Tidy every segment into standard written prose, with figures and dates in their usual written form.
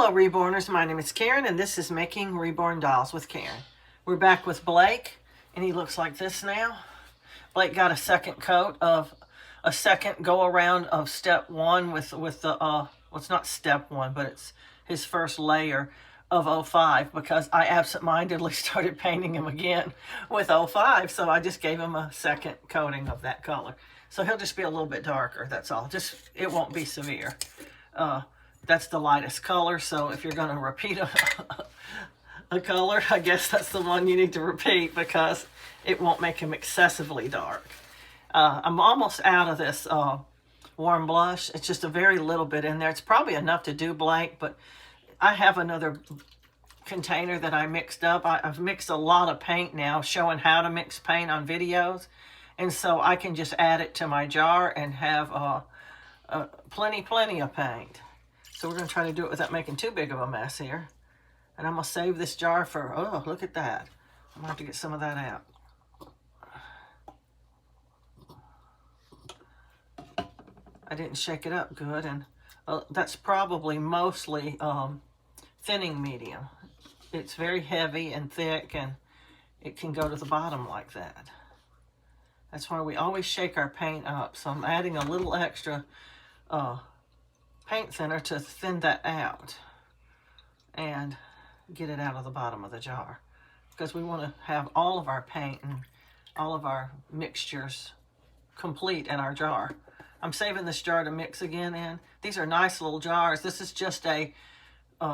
Hello Reborners, my name is Karen and this is Making Reborn Dolls with Karen. We're back with Blake and he looks like this now. Blake got a second coat of a second go around of step one with the, well, it's not step one, but it's his first layer of 05 because I absentmindedly started painting him again with 05. So I just gave him a second coating of that color. So he'll just be a little bit darker, that's all. Just, it won't be severe. That's the lightest color, so if you're going to repeat a color, I guess that's the one you need to repeat because it won't make him excessively dark. I'm almost out of this warm blush. It's just a very little bit in there. It's probably enough to do Blake, but I have another container that I mixed up. I've mixed a lot of paint now, showing how to mix paint on videos, and so I can just add it to my jar and have plenty of paint. So we're going to try to do it without making too big of a mess here. And I'm going to save this jar for, oh, look at that. I'm going to have to get some of that out. I didn't shake it up good, and that's probably mostly thinning medium. It's very heavy and thick, and it can go to the bottom like that. That's why we always shake our paint up. So I'm adding a little extra paint thinner to thin that out and get it out of the bottom of the jar, because we want to have all of our paint and all of our mixtures complete in our jar. I'm saving this jar to mix again in. These are nice little jars. This is just a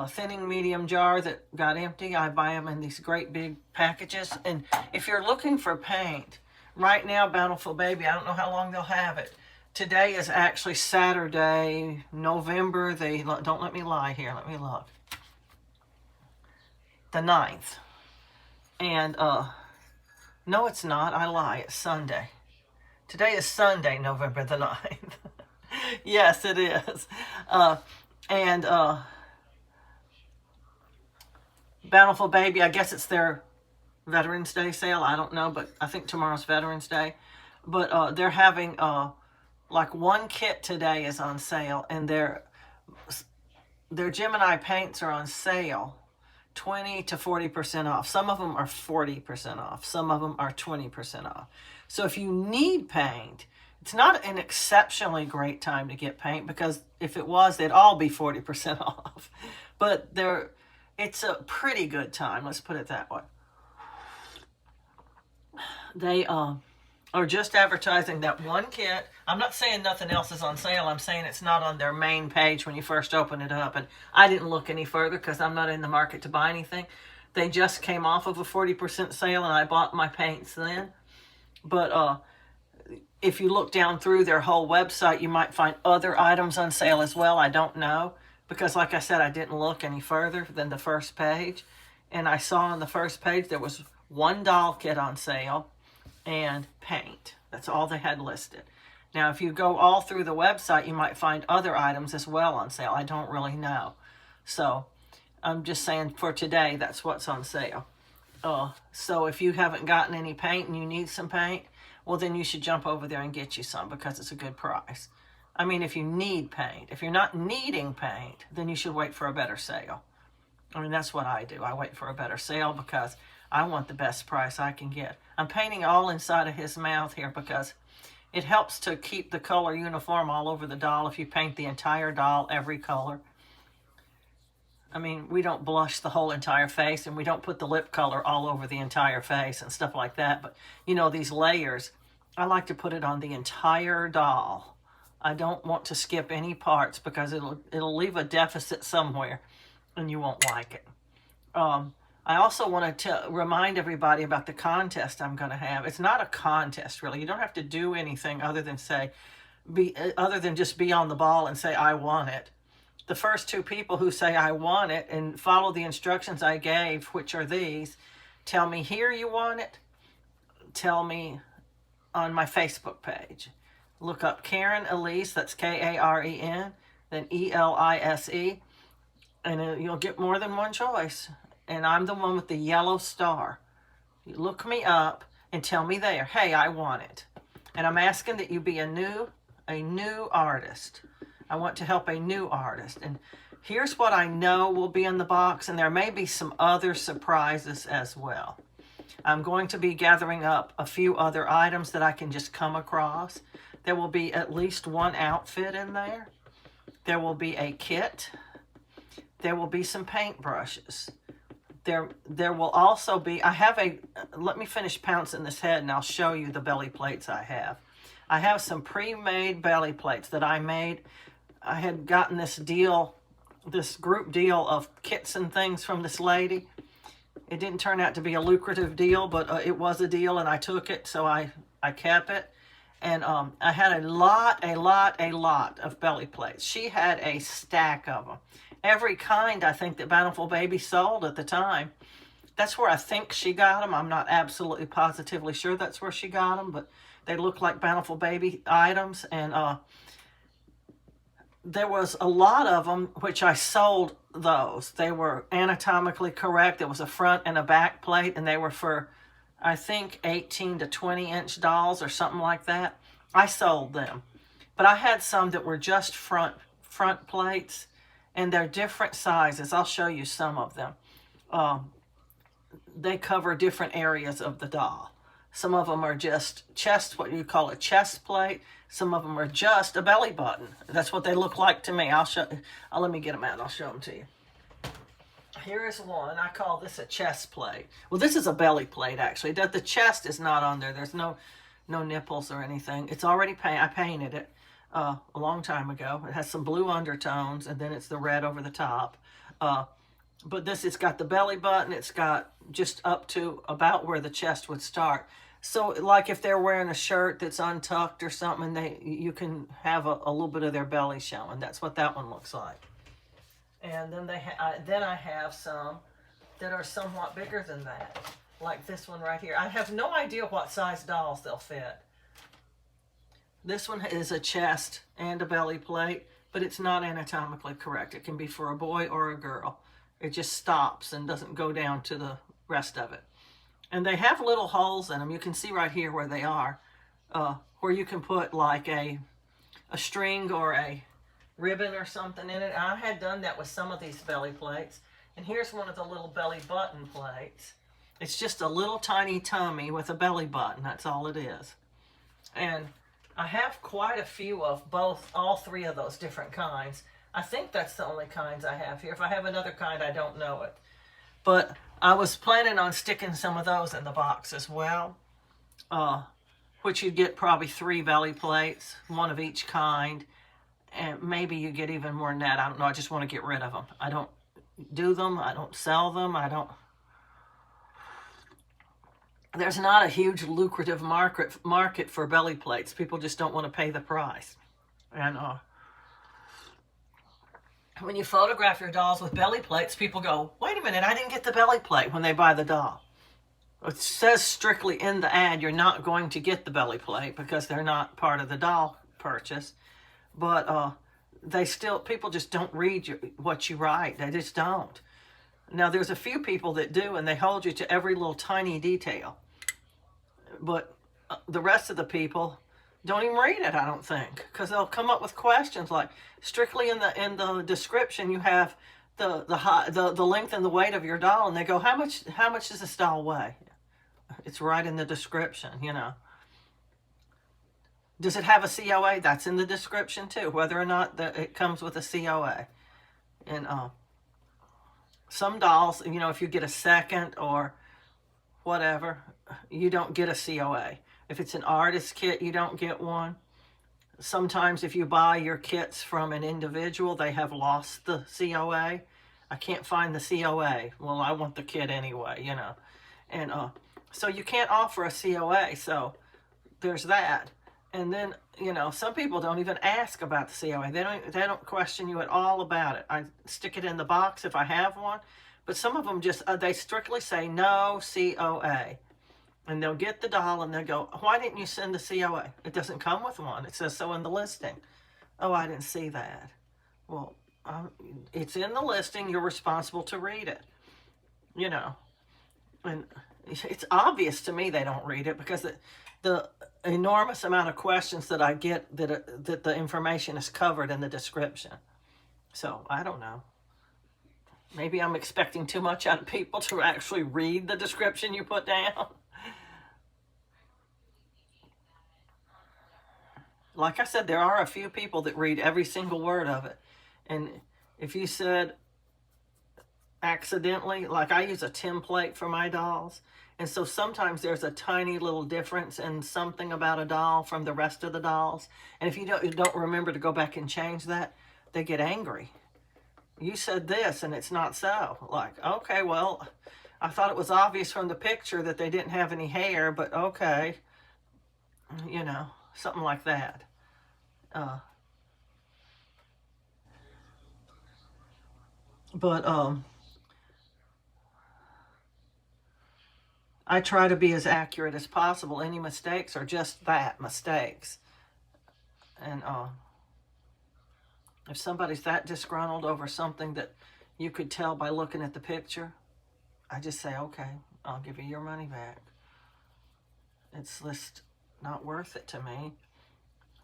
thinning medium jar that got empty. I buy them in these great big packages. And if you're looking for paint, right now, Bountiful Baby, I don't know how long they'll have it. Today is actually Saturday, November, don't let me lie here, let me look. The 9th. And, no it's not, I lie, it's Sunday. Today is Sunday, November the 9th. Yes, it is. Bountiful Baby, I guess it's their Veterans Day sale, I don't know, but I think tomorrow's Veterans Day. But they're having, like one kit today is on sale, and their Gemini paints are on sale 20 to 40% off. Some of them are 40% off. Some of them are 20% off. So if you need paint, it's not an exceptionally great time to get paint, because if it was, they'd all be 40% off. But it's a pretty good time, let's put it that way. They are just advertising that one kit. I'm not saying nothing else is on sale. I'm saying it's not on their main page when you first open it up. And I didn't look any further because I'm not in the market to buy anything. They just came off of a 40% sale, and I bought my paints then. But if you look down through their whole website, you might find other items on sale as well. I don't know, because like I said, I didn't look any further than the first page. And I saw on the first page there was one doll kit on sale and paint. That's all they had listed. Now, if you go all through the website, you might find other items as well on sale. I don't really know. So I'm just saying for today, that's what's on sale. So if you haven't gotten any paint and you need some paint, well, then you should jump over there and get you some, because it's a good price. I mean, if you need paint. If you're not needing paint, then you should wait for a better sale. I mean, that's what I do. I wait for a better sale because I want the best price I can get. I'm painting all inside of his mouth here because it helps to keep the color uniform all over the doll if you paint the entire doll every color. I mean, we don't blush the whole entire face, and we don't put the lip color all over the entire face and stuff like that. But, you know, these layers, I like to put it on the entire doll. I don't want to skip any parts because it'll leave a deficit somewhere and you won't like it. I also wanted to remind everybody about the contest I'm going to have. It's not a contest, really. You don't have to do anything other than just be on the ball and say, I want it. The first two people who say, I want it, and follow the instructions I gave, which are these, tell me here you want it, tell me on my Facebook page. Look up Karen Elise, that's Karen, then Elise, and you'll get more than one choice. And I'm the one with the yellow star. You look me up and tell me there, hey, I want it. And I'm asking that you be a new artist. I want to help a new artist. And Here's what I know will be in the box, and there may be some other surprises as well. I'm going to be gathering up a few other items that I can just come across. There will be at least one outfit in there. There will be a kit. There will be some paintbrushes. There will also be, let me finish pouncing this head and I'll show you the belly plates I have. I have some pre-made belly plates that I made. I had gotten this deal, this group deal of kits and things from this lady. It didn't turn out to be a lucrative deal, but it was a deal and I took it, so I kept it. And I had a lot of belly plates. She had a stack of them. Every kind, I think, that Bountiful Baby sold at the time. That's where I think she got them. I'm not absolutely positively sure that's where she got them, but they look like Bountiful Baby items. And there was a lot of them, which I sold those. They were anatomically correct. There was a front and a back plate, and they were for, I think, 18 to 20-inch dolls or something like that. I sold them. But I had some that were just front plates, and they're different sizes. I'll show you some of them. They cover different areas of the doll. Some of them are just chest, what you call a chest plate. Some of them are just a belly button. That's what they look like to me. Let me get them out and I'll show them to you. Here is one. I call this a chest plate. Well, this is a belly plate, actually. The chest is not on there. There's no nipples or anything. It's already painted. I painted it a long time ago. It has some blue undertones, and then it's the red over the top. But it's got the belly button. It's got just up to about where the chest would start. So, like if they're wearing a shirt that's untucked or something, you can have a little bit of their belly showing. That's what that one looks like. And then then I have some that are somewhat bigger than that, like this one right here. I have no idea what size dolls they'll fit. This one is a chest and a belly plate, but it's not anatomically correct. It can be for a boy or a girl. It just stops and doesn't go down to the rest of it. And they have little holes in them. You can see right here where they are, where you can put like a string or a ribbon or something in it. I had done that with some of these belly plates. And here's one of the little belly button plates. It's just a little tiny tummy with a belly button. That's all it is. And I have quite a few of all three of those different kinds. I think that's the only kinds I have here. If I have another kind, I don't know it. But I was planning on sticking some of those in the box as well, which you'd get probably 3 belly plates, one of each kind, and maybe you get even more than that. I don't know. I just want to get rid of them. I don't do them. I don't sell them. There's not a huge lucrative market for belly plates. People just don't want to pay the price. And when you photograph your dolls with belly plates, people go, wait a minute, I didn't get the belly plate when they buy the doll. It says strictly in the ad you're not going to get the belly plate because they're not part of the doll purchase. But people just don't read what you write. They just don't. Now, there's a few people that do, and they hold you to every little tiny detail. But the rest of the people don't even read it, I don't think, because they'll come up with questions like, strictly in the description, you have the length and the weight of your doll, and they go, how much does this doll weigh? It's right in the description, you know. Does it have a COA? That's in the description too, whether or not it comes with a COA. And some dolls, you know, if you get a second or whatever, you don't get a COA. If it's an artist kit, you don't get one. Sometimes if you buy your kits from an individual, they have lost the COA. I can't find the COA. Well, I want the kit anyway, you know. And so you can't offer a COA, so there's that. And then, you know, some people don't even ask about the COA. They don't question you at all about it. I stick it in the box if I have one. But some of them just, they strictly say no COA. And they'll get the doll and they'll go, why didn't you send the COA? It doesn't come with one. It says so in the listing. Oh, I didn't see that. Well, it's in the listing. You're responsible to read it. You know. And it's obvious to me they don't read it because the enormous amount of questions that I get that the information is covered in the description. So, I don't know. Maybe I'm expecting too much out of people to actually read the description you put down. Like I said, there are a few people that read every single word of it. And if you said accidentally, like I use a template for my dolls. And so sometimes there's a tiny little difference in something about a doll from the rest of the dolls. And if you don't remember to go back and change that, they get angry. You said this and it's not so. Like, okay, well, I thought it was obvious from the picture that they didn't have any hair, but okay. You know, something like that. But I try to be as accurate as possible. Any mistakes are just that, mistakes. And if somebody's that disgruntled over something that you could tell by looking at the picture, I just say, okay, I'll give you your money back. It's just not worth it to me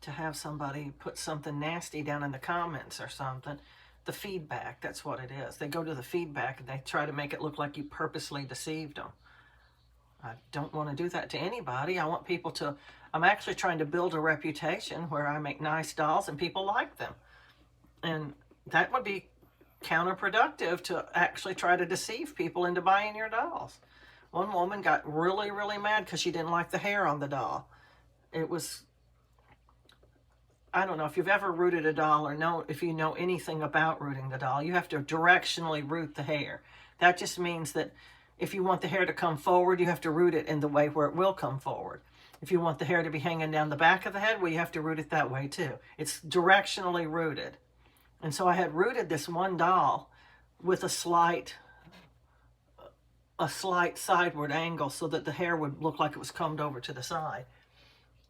to have somebody put something nasty down in the comments or something. The feedback, that's what it is. They go to the feedback and they try to make it look like you purposely deceived them. I don't want to do that to anybody. I want people to, I'm actually trying to build a reputation where I make nice dolls and people like them. And that would be counterproductive to actually try to deceive people into buying your dolls. One woman got really, really mad because she didn't like the hair on the doll. It was, I don't know if you've ever rooted a doll or know if you know anything about rooting the doll. You have to directionally root the hair. That just means that if you want the hair to come forward, you have to root it in the way where it will come forward. If you want the hair to be hanging down the back of the head, well, you have to root it that way too. It's directionally rooted. And so I had rooted this one doll with a slight sideward angle so that the hair would look like it was combed over to the side.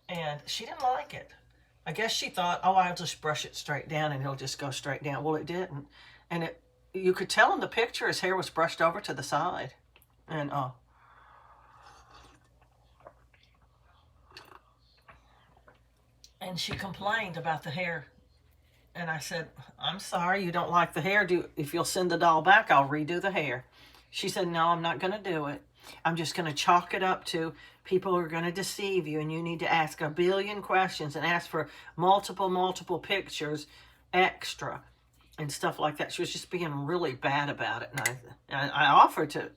And she didn't like it. I guess she thought, oh, I'll just brush it straight down and it'll just go straight down. Well, it didn't. And you could tell in the picture his hair was brushed over to the side. And she complained about the hair. And I said, I'm sorry, you don't like the hair. If you'll send the doll back, I'll redo the hair. She said, no, I'm not going to do it. I'm just going to chalk it up to people are going to deceive you and you need to ask a billion questions and ask for multiple pictures extra and stuff like that. She was just being really bad about it. And I offered to,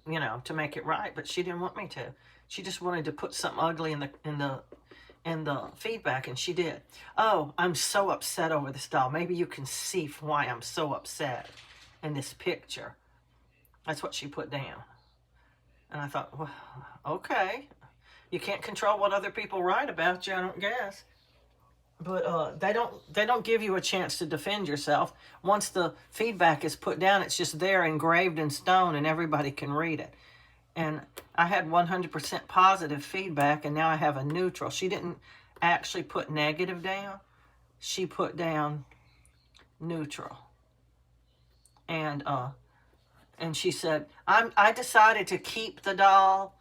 to make it right, but she didn't want me to. She just wanted to put something ugly in the feedback, and she did. Oh, I'm so upset over this doll. Maybe you can see why I'm so upset in this picture. That's what she put down. And I thought, well, okay. You can't control what other people write about you, I don't guess. But they don't give you a chance to defend yourself. Once the feedback is put down, it's just there engraved in stone and everybody can read it. And I had 100% positive feedback, and now I have a neutral. She didn't actually put negative down. She put down neutral. And she said, I decided to keep the doll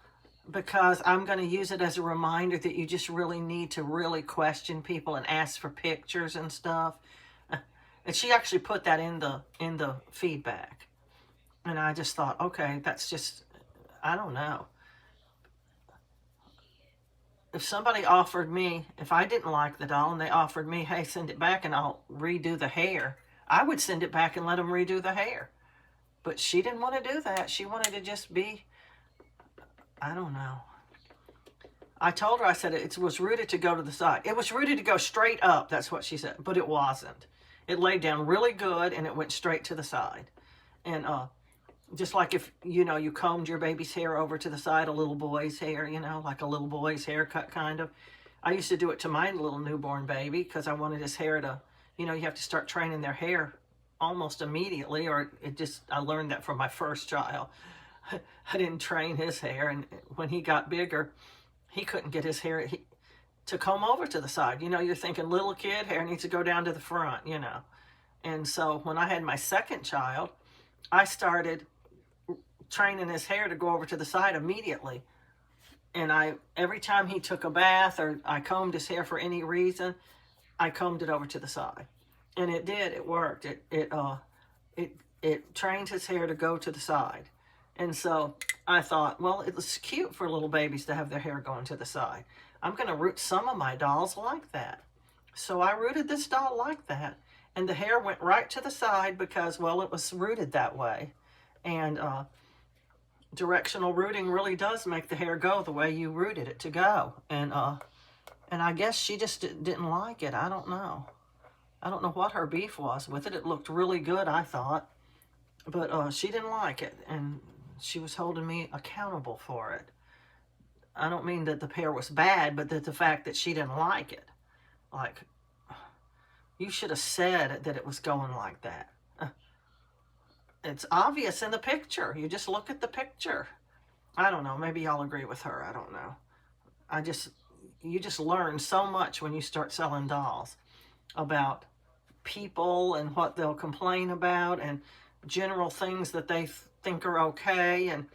because I'm going to use it as a reminder that you just really need to really question people and ask for pictures and stuff. And she actually put that in the feedback. And I just thought, okay, that's just, I don't know. If somebody offered me, if I didn't like the doll and they offered me, hey, send it back and I'll redo the hair, I would send it back and let them redo the hair. But she didn't want to do that. She wanted to just be, I don't know. I told her, I said, it was rooted to go to the side. It was rooted to go straight up. That's what she said. But it wasn't. It laid down really good and it went straight to the side. And just like if, you combed your baby's hair over to the side, a little boy's hair, like a little boy's haircut kind of. I used to do it to my little newborn baby because I wanted his hair to, you have to start training their hair almost immediately, or I learned that from my first child. I didn't train his hair, and when he got bigger, he couldn't get his hair to comb over to the side. You're thinking little kid, hair needs to go down to the front, And so when I had my second child, I started training his hair to go over to the side immediately. And every time he took a bath or I combed his hair for any reason, I combed it over to the side. And it did. It worked. It it trained his hair to go to the side. And so I thought, well, it's cute for little babies to have their hair going to the side. I'm going to root some of my dolls like that. So I rooted this doll like that. And the hair went right to the side because, well, it was rooted that way. And directional rooting really does make the hair go the way you rooted it to go. And I guess she just didn't like it. I don't know. I don't know what her beef was with it. It looked really good, I thought. But she didn't like it. And she was holding me accountable for it. I don't mean that the hair was bad, but that the fact that she didn't like it. Like, you should have said that it was going like that. It's obvious in the picture. You just look at the picture. I don't know. Maybe y'all agree with her. I don't know. You just learn so much when you start selling dolls about people and what they'll complain about and general things that they think are okay. And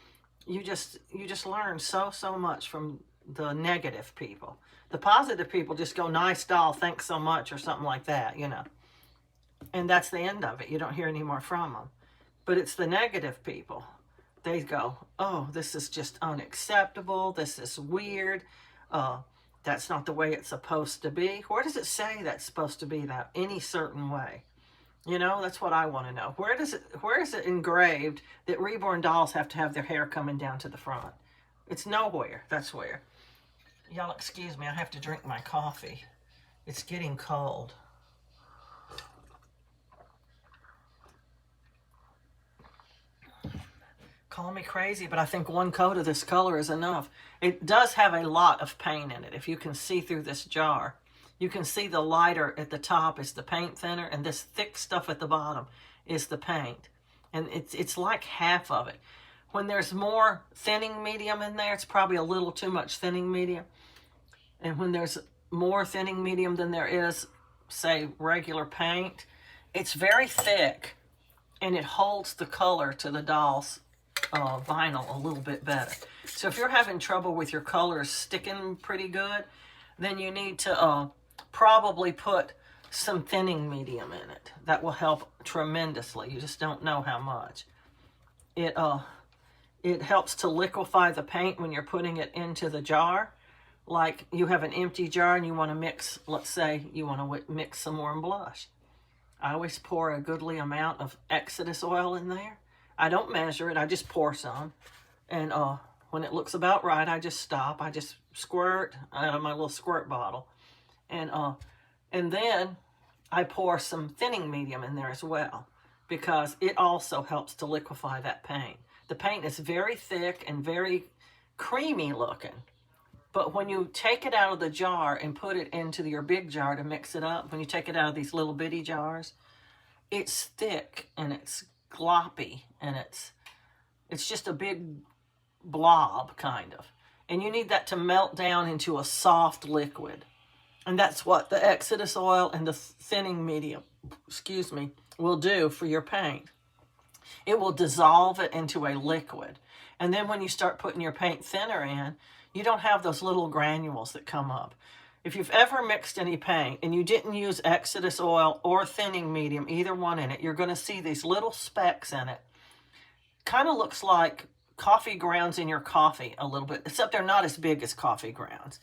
you just learn so much from the negative people. The positive people just go, nice doll, thanks so much, or something like that, you know. And that's the end of it. You don't hear any more from them. But it's the negative people. They go, oh, this is just unacceptable. This is weird. That's not the way it's supposed to be. Where does it say that's supposed to be that any certain way? You know, that's what I want to know. Where is it engraved that Reborn dolls have to have their hair coming down to the front? It's nowhere. That's where. Y'all excuse me, I have to drink my coffee. It's getting cold. Call me crazy, but I think one coat of this color is enough. It does have a lot of paint in it. If you can see through this jar, you can see the lighter at the top is the paint thinner, and this thick stuff at the bottom is the paint. And it's like half of it. When there's more thinning medium in there, it's probably a little too much thinning medium. And when there's more thinning medium than there is, say, regular paint, it's very thick, and it holds the color to the doll's vinyl a little bit better. So if you're having trouble with your colors sticking pretty good, then you need to probably put some thinning medium in it. That will help tremendously. You just don't know how much. It helps to liquefy the paint when you're putting it into the jar. Like you have an empty jar and you want to mix, let's say you want to mix some warm blush. I always pour a goodly amount of Exodus oil in there. I don't measure it, I just pour some. And when it looks about right, I just stop. I just squirt out of my little squirt bottle. And then I pour some thinning medium in there as well, because it also helps to liquefy that paint. The paint is very thick and very creamy looking. But when you take it out of the jar and put it into your big jar to mix it up, when you take it out of these little bitty jars, it's thick and it's gloppy and it's just a big blob kind of. And you need that to melt down into a soft liquid. And that's what the Exodus oil and the thinning medium, will do for your paint. It will dissolve it into a liquid. And then when you start putting your paint thinner in, you don't have those little granules that come up. If you've ever mixed any paint and you didn't use Exodus oil or thinning medium, either one in it, you're going to see these little specks in it. Kind of looks like coffee grounds in your coffee a little bit, except they're not as big as coffee grounds.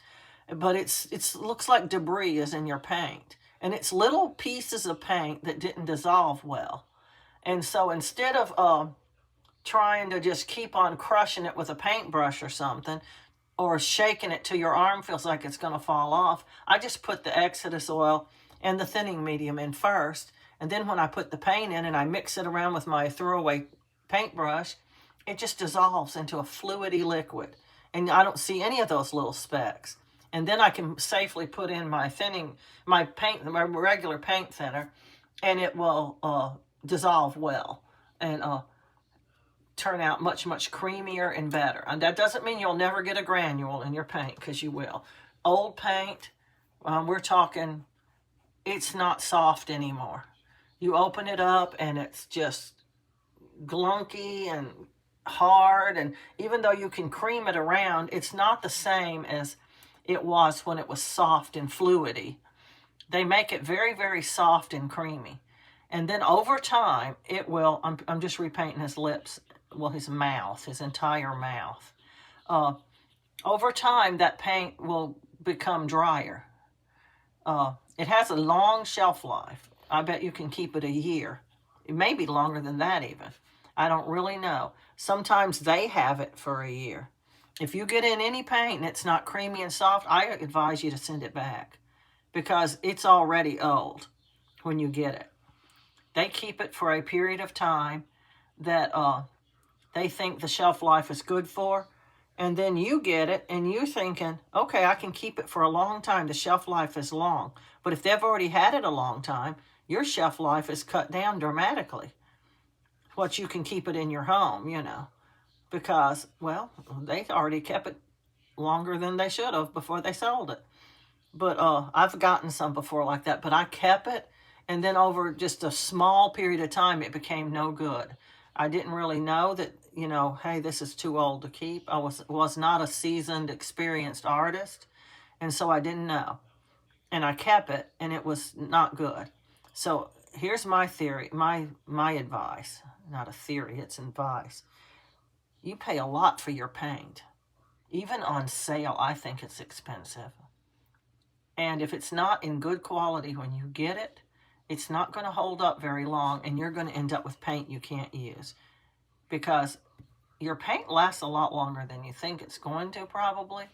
But it looks like debris is in your paint. And it's little pieces of paint that didn't dissolve well. And so instead of trying to just keep on crushing it with a paintbrush or something, or shaking it till your arm feels like it's going to fall off, I just put the Exodus oil and the thinning medium in first. And then when I put the paint in and I mix it around with my throwaway paintbrush, it just dissolves into a fluidy liquid. And I don't see any of those little specks. And then I can safely put in my regular paint thinner, and it will dissolve well and turn out much creamier and better. And that doesn't mean you'll never get a granule in your paint, because you will. Old paint, we're talking, it's not soft anymore. You open it up and it's just glunky and hard, and even though you can cream it around, it's not the same as it was when it was soft and fluidy. They make it very soft and creamy. And then over time, it will, I'm just repainting his lips, well, his mouth, his entire mouth. Over time, that paint will become drier. It has a long shelf life. I bet you can keep it a year. It may be longer than that even. I don't really know. Sometimes they have it for a year. If you get in any paint and it's not creamy and soft, I advise you to send it back because it's already old when you get it. They keep it for a period of time that they think the shelf life is good for. And then you get it and you're thinking, okay, I can keep it for a long time. The shelf life is long. But if they've already had it a long time, your shelf life is cut down dramatically. What you can keep it in your home, you know, because, well, they already kept it longer than they should have before they sold it. But I've gotten some before like that, but I kept it. And then over just a small period of time, it became no good. I didn't really know that, you know, hey, this is too old to keep. I was not a seasoned, experienced artist, and so I didn't know. And I kept it, and it was not good. So here's my theory, my advice. Not a theory, it's advice. You pay a lot for your paint. Even on sale, I think it's expensive. And if it's not in good quality when you get it, it's not going to hold up very long, and you're going to end up with paint you can't use. Because your paint lasts a lot longer than you think it's going to, probably,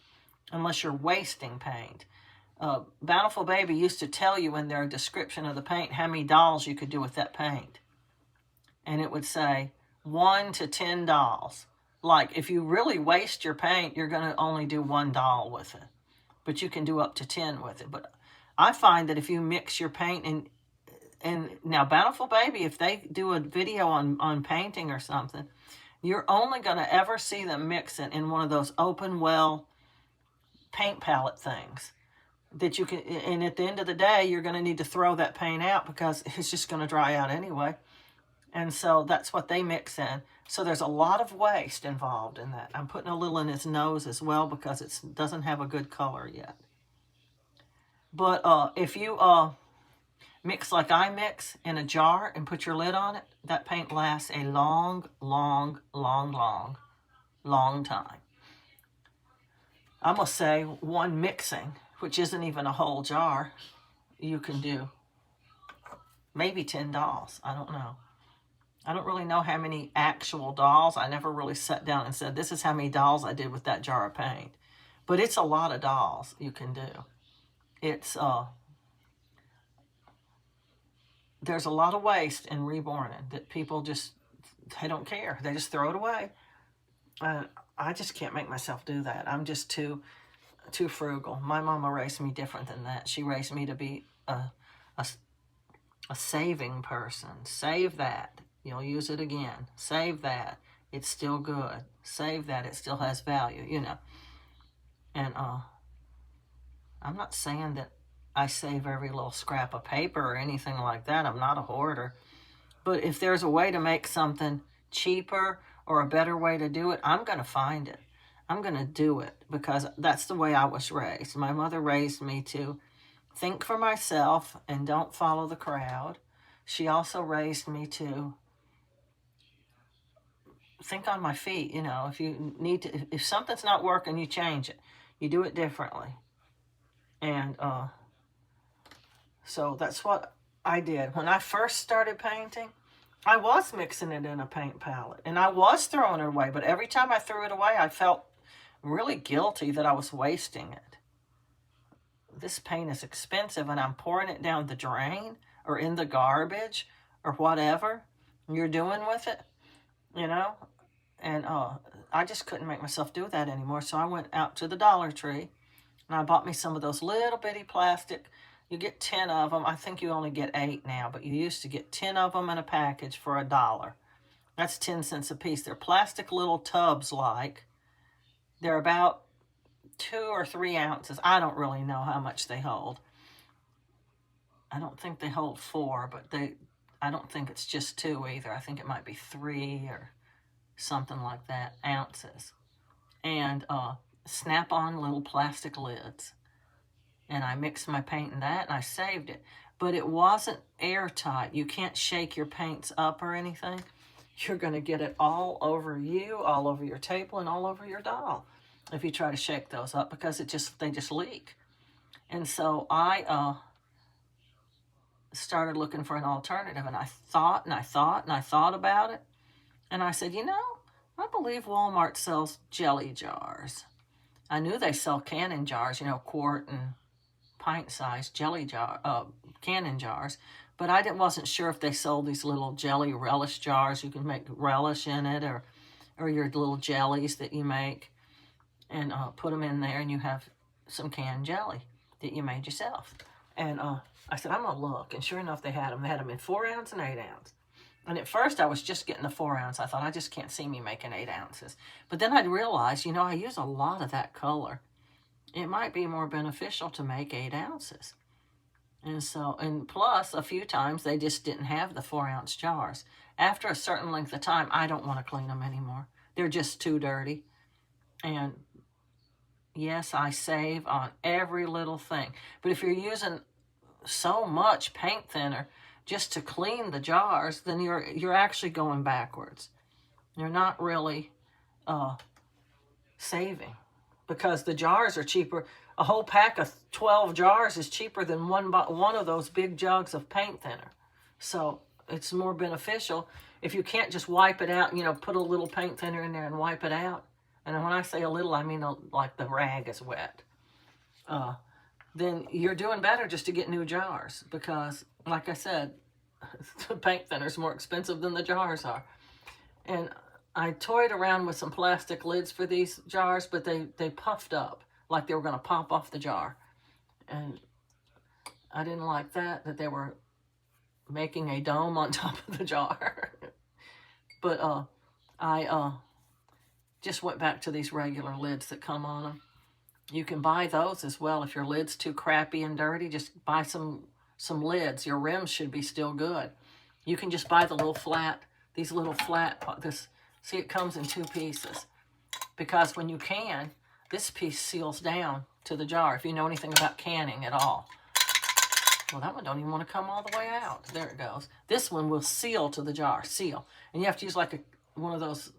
unless you're wasting paint. Bountiful Baby used to tell you in their description of the paint how many dolls you could do with that paint. And it would say 1 to 10 dolls. Like, if you really waste your paint, you're going to only do 1 doll with it. But you can do up to 10 with it. But I find that if you mix your paint and now Bountiful Baby, if they do a video on painting or something, you're only going to ever see them mix it in one of those open well paint palette things that you can, and at the end of the day, you're going to need to throw that paint out because it's just going to dry out anyway. And so that's what they mix in. So there's a lot of waste involved in that. I'm putting a little in his nose as well because it doesn't have a good color yet. But if you mix like I mix in a jar and put your lid on it, that paint lasts a long, long, long, long, long time. I'm going to say one mixing, which isn't even a whole jar, you can do maybe 10 dolls. I don't know. I don't really know how many actual dolls. I never really sat down and said, this is how many dolls I did with that jar of paint. But it's a lot of dolls you can do. It's, there's a lot of waste in reborning that people just, they don't care. They just throw it away. I just can't make myself do that. I'm just too frugal. My mama raised me different than that. She raised me to be a saving person. Save that. You'll use it again. Save that. It's still good. Save that. It still has value, you know. And I'm not saying that I save every little scrap of paper or anything like that. I'm not a hoarder. But if there's a way to make something cheaper or a better way to do it, I'm going to find it. I'm going to do it because that's the way I was raised. My mother raised me to think for myself and don't follow the crowd. She also raised me to think on my feet. You know, if you need to, if something's not working, you change it. You do it differently. And so that's what I did. When I first started painting, I was mixing it in a paint palette and I was throwing it away. But every time I threw it away, I felt really guilty that I was wasting it. This paint is expensive and I'm pouring it down the drain or in the garbage or whatever you're doing with it, you know. And I just couldn't make myself do that anymore. So I went out to the Dollar Tree and I bought me some of those little bitty plastic. You get 10 of them. I think you only get 8 now, but you used to get 10 of them in a package for $1. That's 10 cents a piece. They're plastic little tubs like. They're about 2 or 3 ounces. I don't really know how much they hold. I don't think they hold 4, but I don't think it's just 2 either. I think it might be 3 or something like that, ounces. And snap-on little plastic lids. And I mixed my paint in that and I saved it. but it wasn't airtight. You can't shake your paints up or anything. You're going to get it all over you, all over your table, and all over your doll if you try to shake those up, because they just leak. And so I started looking for an alternative, and I thought about it, and I said, I believe Walmart sells jelly jars. I knew they sell canning jars, quart and pint-sized jelly canning jars, but I wasn't sure if they sold these little jelly relish jars. You can make relish in it, or your little jellies that you make, and put them in there, and you have some canned jelly that you made yourself. And I said, I'm going to look, and sure enough, they had them. They had them in 4 ounce and 8 ounce. And at first, I was just getting the 4 ounce. I thought, I just can't see me making 8 ounces. But then I'd realized, I use a lot of that color. It might be more beneficial to make 8 ounces. And plus, a few times, they just didn't have the 4 ounce jars. After a certain length of time, I don't want to clean them anymore. They're just too dirty. And yes, I save on every little thing. But if you're using so much paint thinner just to clean the jars, then you're actually going backwards. You're not really saving, because the jars are cheaper. A whole pack of 12 jars is cheaper than one of those big jugs of paint thinner. So it's more beneficial if you can't just wipe it out, put a little paint thinner in there and wipe it out. And when I say a little, I mean like the rag is wet. Then you're doing better just to get new jars, because, like I said, the paint thinner is more expensive than the jars are. And I toyed around with some plastic lids for these jars, but they puffed up like they were going to pop off the jar. And I didn't like that they were making a dome on top of the jar. But I just went back to these regular lids that come on them. You can buy those as well. If your lid's too crappy and dirty, just buy some lids. Your rims should be still good. You can just buy the little flat, these little flat, see, it comes in 2 pieces. Because when you can, this piece seals down to the jar, if you know anything about canning at all. Well, that one don't even want to come all the way out. There it goes. This one will seal to the jar, seal. And you have to use like one of those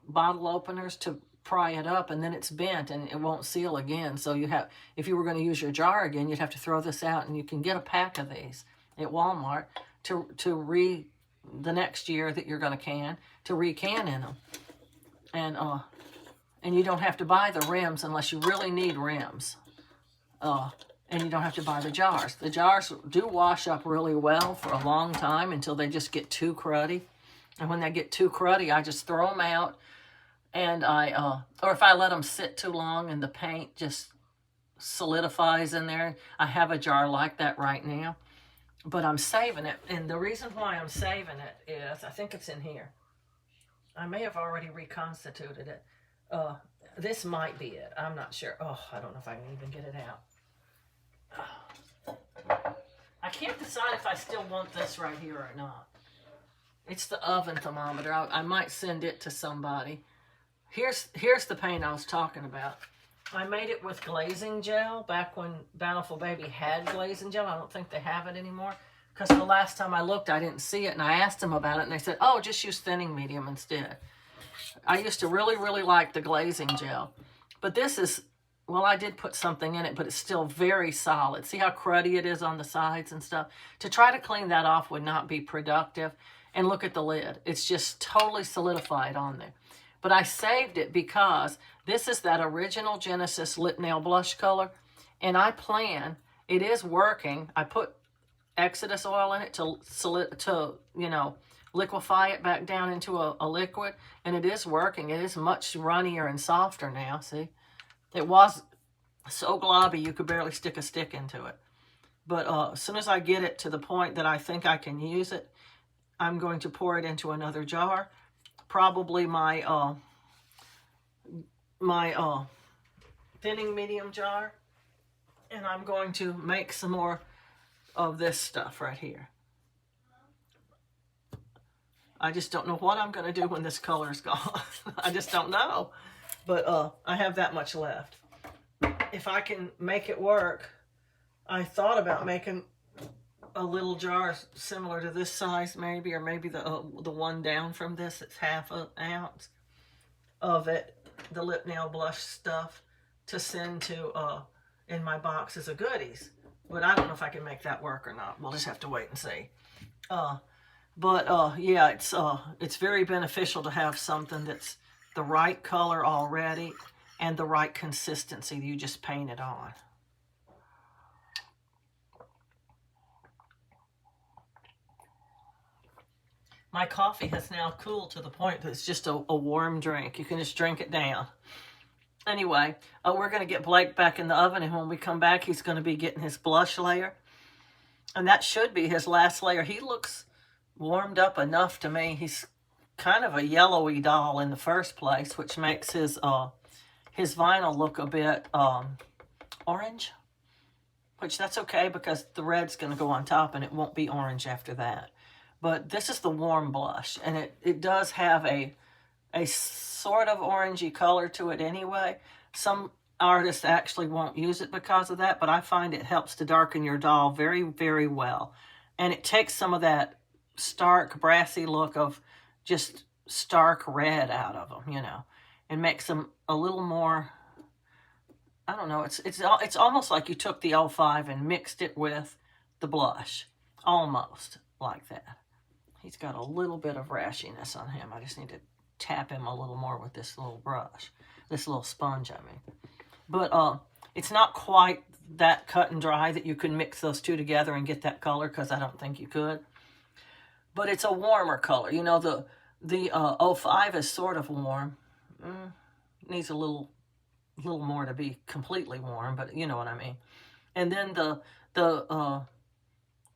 bottle openers to pry it up, and then it's bent and it won't seal again. So if you were going to use your jar again, you'd have to throw this out, and you can get a pack of these at Walmart the next year that you're going to can, to recan in them. And you don't have to buy the rims unless you really need rims. And you don't have to buy the jars. The jars do wash up really well for a long time until they just get too cruddy. And when they get too cruddy, I just throw them out. And or if I let them sit too long and the paint just solidifies in there, I have a jar like that right now. But I'm saving it. And the reason why I'm saving it is, I think it's in here. I may have already reconstituted it. This might be it. I'm not sure. Oh, I don't know if I can even get it out. I can't decide if I still want this right here or not. It's the oven thermometer. I might send it to somebody. Here's the paint I was talking about. I made it with glazing gel back when Bountiful Baby had glazing gel. I don't think they have it anymore, because the last time I looked, I didn't see it, and I asked them about it, and they said, oh, just use thinning medium instead. I used to really, really like the glazing gel, but this is, well, I did put something in it, but it's still very solid. See how cruddy it is on the sides and stuff? To try to clean that off would not be productive. And look at the lid. It's just totally solidified on there. But I saved it because this is that original Genesis lip nail blush color. And it is working. I put Exodus oil in it to liquefy it back down into a liquid. And it is working. It is much runnier and softer now, see? It was so globby you could barely stick a stick into it. But as soon as I get it to the point that I think I can use it, I'm going to pour it into another jar. Probably my thinning medium jar. And I'm going to make some more of this stuff right here. I just don't know what I'm going to do when this color is gone. I just don't know. But I have that much left. If I can make it work, I thought about making a little jar similar to this size, maybe, or maybe the one down from this. It's half an ounce of it, the lip nail blush stuff, to send to in my boxes of goodies. But I don't know if I can make that work or not. We'll just have to wait and see. Yeah, it's very beneficial to have something that's the right color already and the right consistency. You just paint it on. My coffee has now cooled to the point that it's just a warm drink. You can just drink it down. Anyway, we're going to get Blake back in the oven, and when we come back, he's going to be getting his blush layer. And that should be his last layer. He looks warmed up enough to me. He's kind of a yellowy doll in the first place, which makes his vinyl look a bit orange, which that's okay because the red's going to go on top and it won't be orange after that. But this is the warm blush, and it does have a sort of orangey color to it anyway. Some artists actually won't use it because of that, but I find it helps to darken your doll very, very well. And it takes some of that stark, brassy look of just stark red out of them, you know, and makes them a little more, I don't know, it's almost like you took the 05 and mixed it with the blush, almost like that. He's got a little bit of rashiness on him. I just need to tap him a little more with this little brush, this little sponge, I mean. But it's not quite that cut and dry that you can mix those two together and get that color, because I don't think you could. But it's a warmer color. You know, the 05 is sort of warm. Needs a little more to be completely warm, but you know what I mean. And then the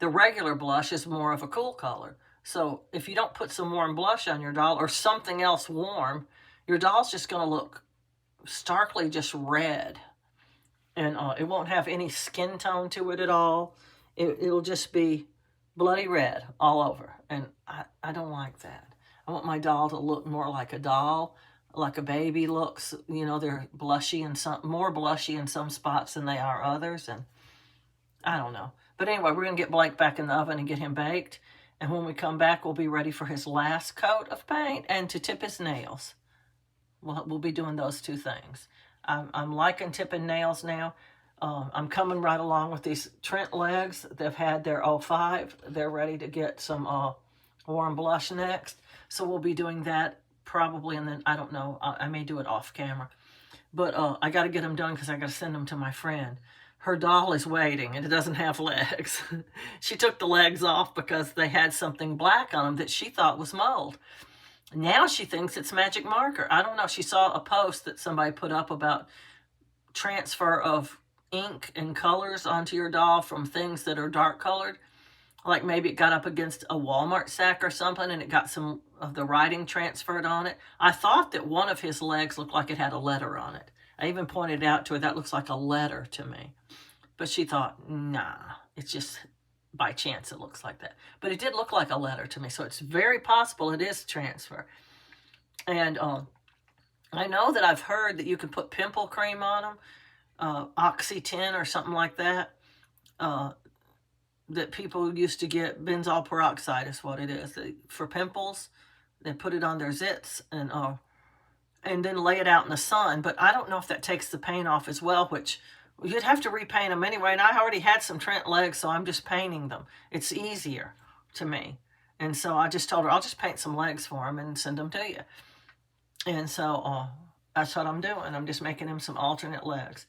regular blush is more of a cool color. So if you don't put some warm blush on your doll or something else warm, your doll's just going to look starkly just red. And it won't have any skin tone to it at all. It'll just be bloody red all over. And I don't like that. I want my doll to look more like a doll, like a baby looks. You know, they're blushy and more blushy in some spots than they are others. And I don't know. But anyway, we're going to get Blake back in the oven and get him baked. And when we come back, we'll be ready for his last coat of paint and to tip his nails. We'll be doing those two things. I'm liking tipping nails now. I'm coming right along with these Trent legs. They've had their 05. They're ready to get some warm blush next. So we'll be doing that probably, and then I don't know. I may do it off camera. But I got to get them done because I got to send them to my friend. Her doll is waiting, and it doesn't have legs. She took the legs off because they had something black on them that she thought was mold. Now she thinks it's magic marker. I don't know. She saw a post that somebody put up about transfer of ink and colors onto your doll from things that are dark colored. Like maybe it got up against a Walmart sack or something and it got some of the writing transferred on it. I thought that one of his legs looked like it had a letter on it. I even pointed out to her, that looks like a letter to me. But she thought, nah, it's just by chance it looks like that. But it did look like a letter to me, so it's very possible it is transfer. And I know that I've heard that you can put pimple cream on them, Oxy-10 or something like that, that people used to get. Benzoyl peroxide is what it is. For pimples, they put it on their zits and then lay it out in the sun. But I don't know if that takes the paint off as well, which you'd have to repaint them anyway. And I already had some Trent legs, so I'm just painting them. It's easier to me. And so I just told her, I'll just paint some legs for him and send them to you. And so that's what I'm doing. I'm just making him some alternate legs.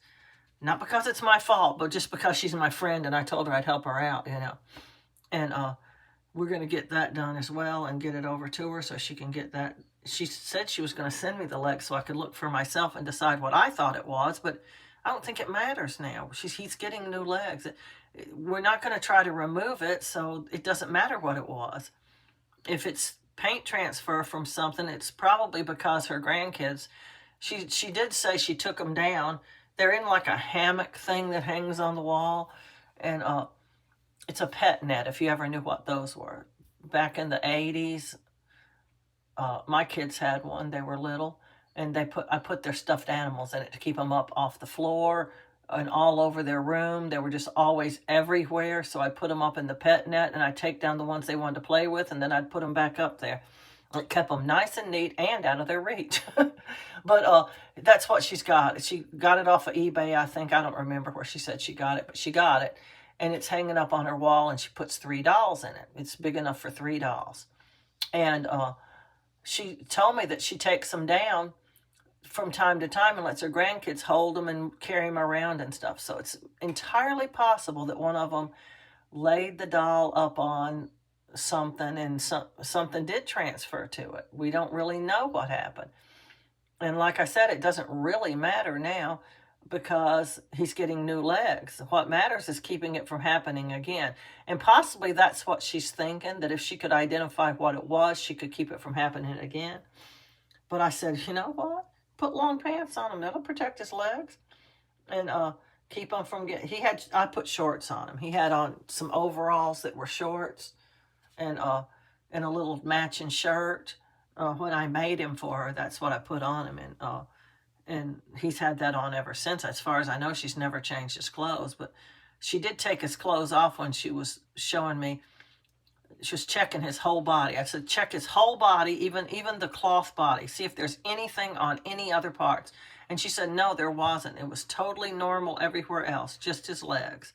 Not because it's my fault, but just because she's my friend and I told her I'd help her out, you know. And we're going to get that done as well and get it over to her so she can get that. She said she was going to send me the legs so I could look for myself and decide what I thought it was, but I don't think it matters now. He's getting new legs. We're not going to try to remove it, so it doesn't matter what it was. If it's paint transfer from something, it's probably because her grandkids, she did say she took them down. They're in like a hammock thing that hangs on the wall, and it's a pet net, if you ever knew what those were. Back in the 80s, my kids had one. They were little, and I put their stuffed animals in it to keep them up off the floor and all over their room. They were just always everywhere. So I put them up in the pet net, and I'd take down the ones they wanted to play with, and then I'd put them back up there. It kept them nice and neat and out of their reach. But that's what she's got. She got it off of eBay, I think. I don't remember where she said she got it, but she got it. And it's hanging up on her wall, and she puts 3 dolls in it. It's big enough for 3 dolls. And she told me that she takes them down from time to time and lets her grandkids hold them and carry them around and stuff. So it's entirely possible that one of them laid the doll up on something and something did transfer to it. We don't really know what happened. And like I said, it doesn't really matter now because he's getting new legs. What matters is keeping it from happening again. And possibly that's what she's thinking, that if she could identify what it was, she could keep it from happening again. But I said, you know what? Put long pants on him. That'll protect his legs. And keep him from getting... I put shorts on him. He had on some overalls that were shorts and a little matching shirt. When I made him for her, that's what I put on him. And he's had that on ever since. As far as I know, she's never changed his clothes. But she did take his clothes off when she was showing me. She was checking his whole body. I said, check his whole body, even the cloth body. See if there's anything on any other parts. And she said, no, there wasn't. It was totally normal everywhere else, just his legs.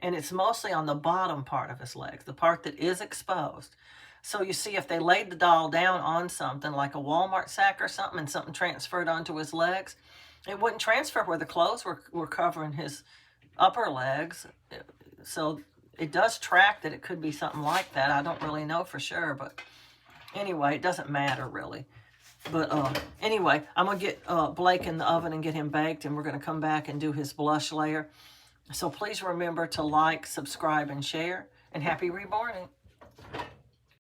And it's mostly on the bottom part of his legs, the part that is exposed. So you see, if they laid the doll down on something like a Walmart sack or something and something transferred onto his legs, it wouldn't transfer where the clothes were covering his upper legs. So it does track that it could be something like that. I don't really know for sure, but anyway, it doesn't matter really. But anyway, I'm going to get Blake in the oven and get him baked, and we're going to come back and do his blush layer. So please remember to like, subscribe, and share, and happy reborning.